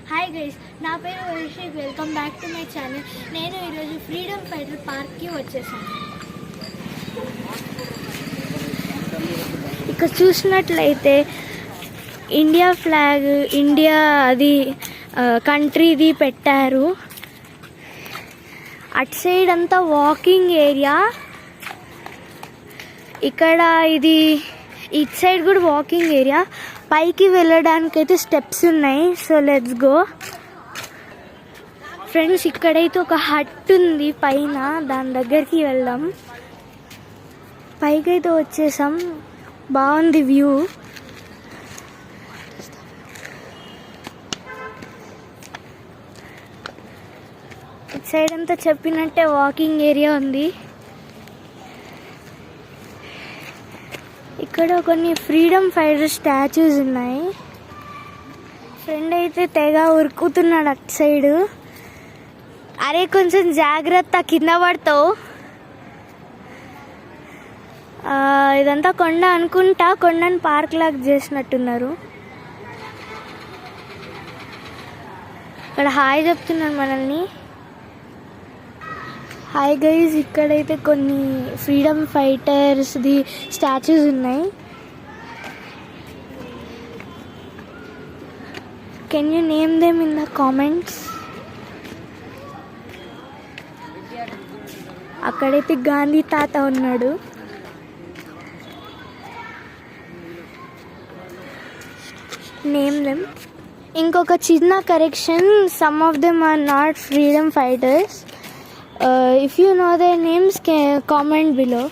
Hi guys, నా పేరు Abhishek. Welcome back to my channel. నేను ఈరోజు ఫ్రీడమ్ ఫైటర్ పార్క్కి వచ్చేసాను. ఇక్కడ చూసినట్లయితే ఇండియా ఫ్లాగ్, ఇండియా అది కంట్రీది పెట్టారు. అటు సైడ్ అంతా వాకింగ్ ఏరియా. ఇక్కడ ఇది ఇటు సైడ్ కూడా వాకింగ్ ఏరియా. పైకి వెళ్ళడానికి అయితే స్టెప్స్ ఉన్నాయి. So let's go friends. ఇక్కడైతే ఒక హట్ ఉంది పైన, దాని దగ్గరికి వెళ్దాం. పైకి అయితే వచ్చేసాం. బాగుంది వ్యూ. ఇటు సైడ్ అంతా చెప్పినట్టే వాకింగ్ ఏరియా ఉంది. ఇక్కడ కొన్ని ఫ్రీడమ్ ఫైటర్ స్టాచ్యూస్ ఉన్నాయి. ఫ్రెండ్ అయితే తెగ ఉరుకుతున్నాడు అటు సైడు. అరే కొంచెం జాగ్రత్త, కింద పడతావు. ఇదంతా కొండ అనుకుంటా. కొండని పార్క్ లాగా చేసినట్టున్నారు. ఇక్కడ హాయ్ చెప్తున్నారు మనల్ని. హాయ్ గైజ్, ఇక్కడైతే కొన్ని ఫ్రీడమ్ ఫైటర్స్ది స్టాచ్యూస్ ఉన్నాయి. Can you name them in the comments? అక్కడైతే గాంధీ తాత ఉన్నాడు. Name them. ఇంకొక చిన్న correction, some of them are not freedom fighters. If you know their names, comment below.